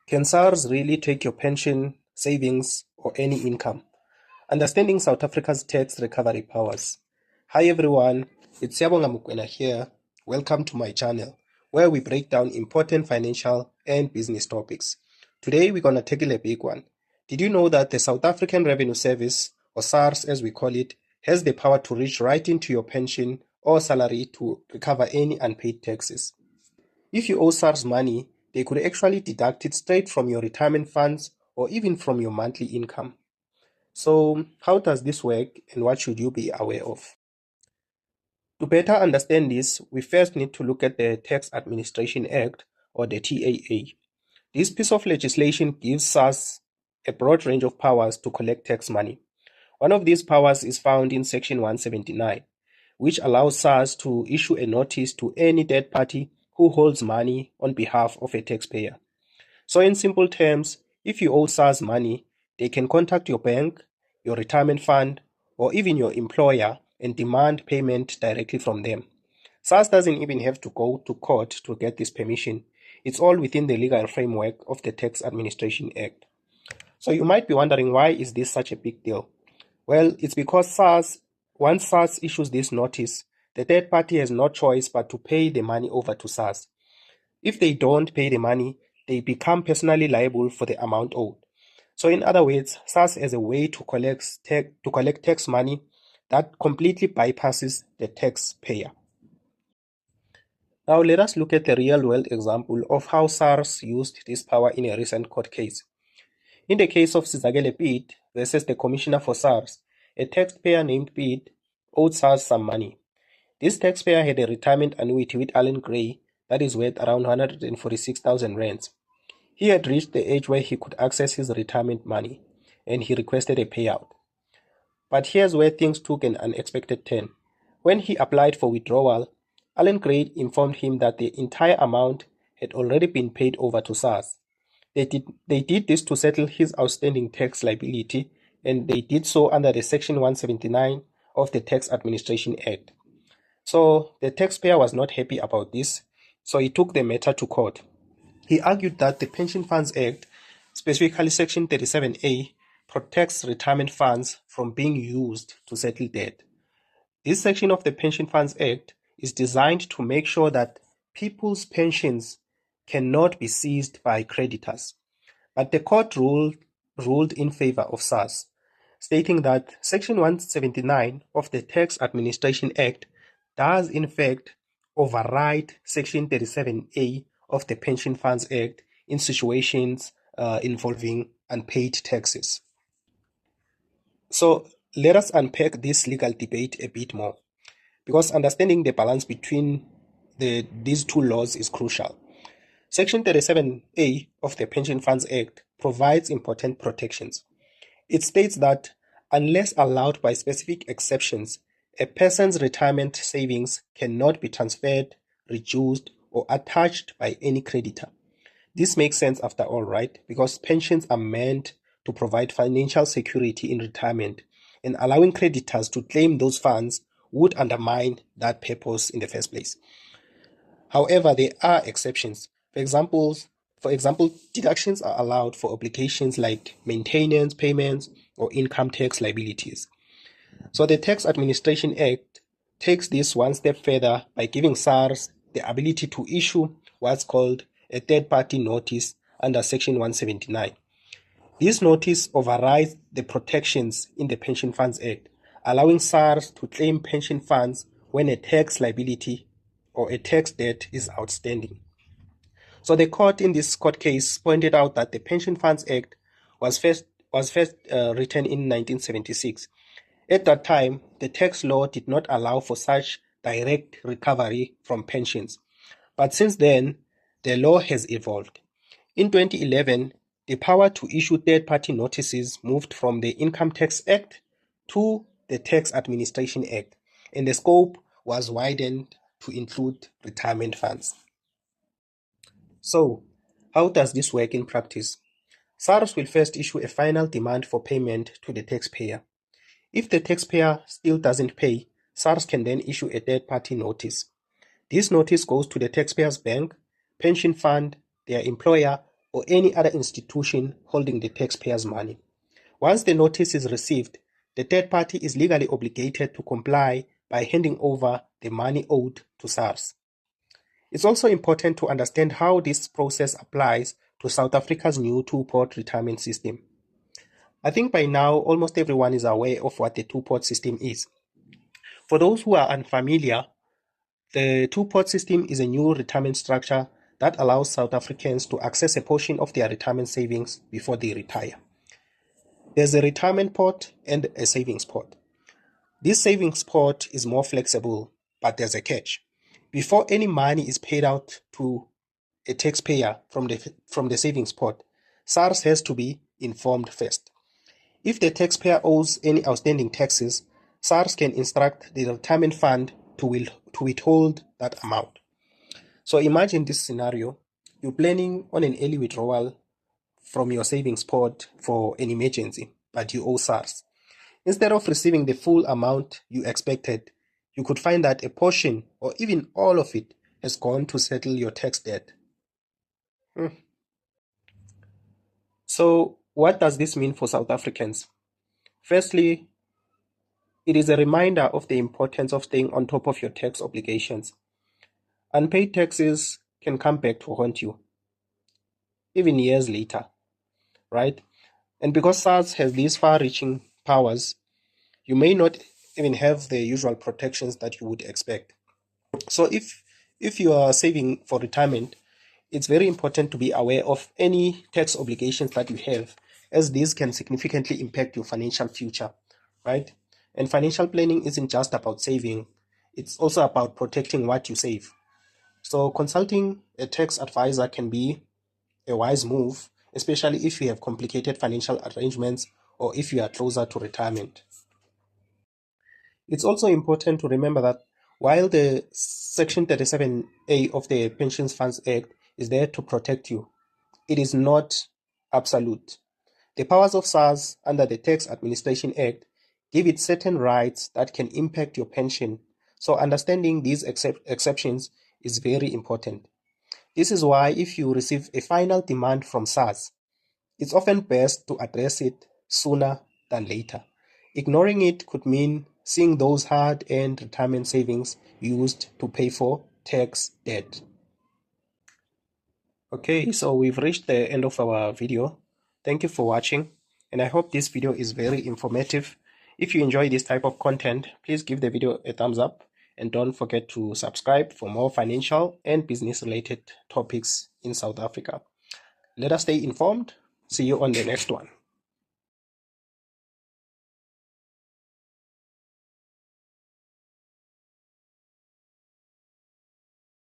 Can SARS really take your pension, savings, or any income? Understanding South Africa's tax recovery powers. Hi everyone, it's Siyabonga Mukwena here. Welcome to my channel, where we break down important financial and business topics. Today we're going to tackle a big one. Did you know that the South African Revenue Service, or SARS as we call it, has the power to reach right into your pension or salary to recover any unpaid taxes? If you owe SARS money, they could actually deduct it straight from your retirement funds or even from your monthly income. So, how does this work and what should you be aware of? To better understand this, we first need to look at the Tax Administration Act, or the TAA. This piece of legislation gives SARS a broad range of powers to collect tax money. One of these powers is found in Section 179, which allows SARS to issue a notice to any third party who holds money on behalf of a taxpayer. So in simple terms, if you owe SARS money, they can contact your bank, your retirement fund, or even your employer and demand payment directly from them. SARS doesn't even have to go to court to get this permission. It's all within the legal framework of the Tax Administration Act. So you might be wondering, why is this such a big deal? Well, it's because once SARS issues this notice, the third party has no choice but to pay the money over to SARS. If they don't pay the money, they become personally liable for the amount owed. So in other words, SARS has a way to collect tax money that completely bypasses the taxpayer. Now let us look at a real-world example of how SARS used this power in a recent court case. In the case of Piet versus the Commissioner for SARS, a taxpayer named Piet owed SARS some money. This taxpayer had a retirement annuity with Allen Gray that is worth around 146,000 rands. He had reached the age where he could access his retirement money, and he requested a payout. But here's where things took an unexpected turn. When he applied for withdrawal, Allen Gray informed him that the entire amount had already been paid over to SARS. They did this to settle his outstanding tax liability, and they did so under the Section 179 of the Tax Administration Act. So the taxpayer was not happy about this, so he took the matter to court. He argued that the Pension Funds Act, specifically Section 37A, protects retirement funds from being used to settle debt. This section of the Pension Funds Act is designed to make sure that people's pensions cannot be seized by creditors. But the court ruled in favor of SARS, stating that Section 179 of the Tax Administration Act does in fact override Section 37A of the Pension Funds Act in situations involving unpaid taxes. So let us unpack this legal debate a bit more, because understanding the balance between these two laws is crucial. Section 37A of the Pension Funds Act provides important protections. It states that unless allowed by specific exceptions, a person's retirement savings cannot be transferred, reduced, or attached by any creditor. This makes sense after all, right? Because pensions are meant to provide financial security in retirement, and allowing creditors to claim those funds would undermine that purpose in the first place. However, there are exceptions. For example, deductions are allowed for obligations like maintenance payments or income tax liabilities. So the Tax Administration Act takes this one step further by giving SARS the ability to issue what's called a third-party notice under Section 179. This notice overrides the protections in the Pension Funds Act, allowing SARS to claim pension funds when a tax liability or a tax debt is outstanding. So the court in this court case pointed out that the Pension Funds Act was first written in 1976. At that time, the tax law did not allow for such direct recovery from pensions. But since then, the law has evolved. In 2011, the power to issue third-party notices moved from the Income Tax Act to the Tax Administration Act, and the scope was widened to include retirement funds. So, how does this work in practice? SARS will first issue a final demand for payment to the taxpayer. If the taxpayer still doesn't pay, SARS can then issue a third-party notice. This notice goes to the taxpayer's bank, pension fund, their employer, or any other institution holding the taxpayers' money. Once the notice is received, the third party is legally obligated to comply by handing over the money owed to SARS. It's also important to understand how this process applies to South Africa's new two-pot retirement system. I think by now almost everyone is aware of what the two-pot system is. For those who are unfamiliar, the two-pot system is a new retirement structure that allows South Africans to access a portion of their retirement savings before they retire. There's a retirement pot and a savings pot. This savings pot is more flexible, but there's a catch. Before any money is paid out to a taxpayer from the savings pot, SARS has to be informed first. If the taxpayer owes any outstanding taxes, SARS can instruct the retirement fund to withhold that amount. So imagine this scenario. You're planning on an early withdrawal from your savings pot for an emergency, but you owe SARS. Instead of receiving the full amount you expected, you could find that a portion or even all of it has gone to settle your tax debt. So what does this mean for South Africans? Firstly, it is a reminder of the importance of staying on top of your tax obligations. Unpaid taxes can come back to haunt you, even years later, right? And because SARS has these far-reaching powers, you may not even have the usual protections that you would expect. So if you are saving for retirement, it's very important to be aware of any tax obligations that you have, as these can significantly impact your financial future, right? And financial planning isn't just about saving, it's also about protecting what you save. So consulting a tax advisor can be a wise move, especially if you have complicated financial arrangements or if you are closer to retirement. It's also important to remember that while the Section 37A of the Pensions Funds Act is there to protect you, it is not absolute. The powers of SARS under the Tax Administration Act give it certain rights that can impact your pension, so understanding these exceptions is very important. This is why if you receive a final demand from SARS, it's often best to address it sooner than later. Ignoring it could mean seeing those hard-earned retirement savings used to pay for tax debt. Okay, so we've reached the end of our video. Thank you for watching, and I hope this video is very informative. If you enjoy this type of content, please give the video a thumbs up and don't forget to subscribe for more financial and business-related topics in South Africa. Let us stay informed. See you on the next one.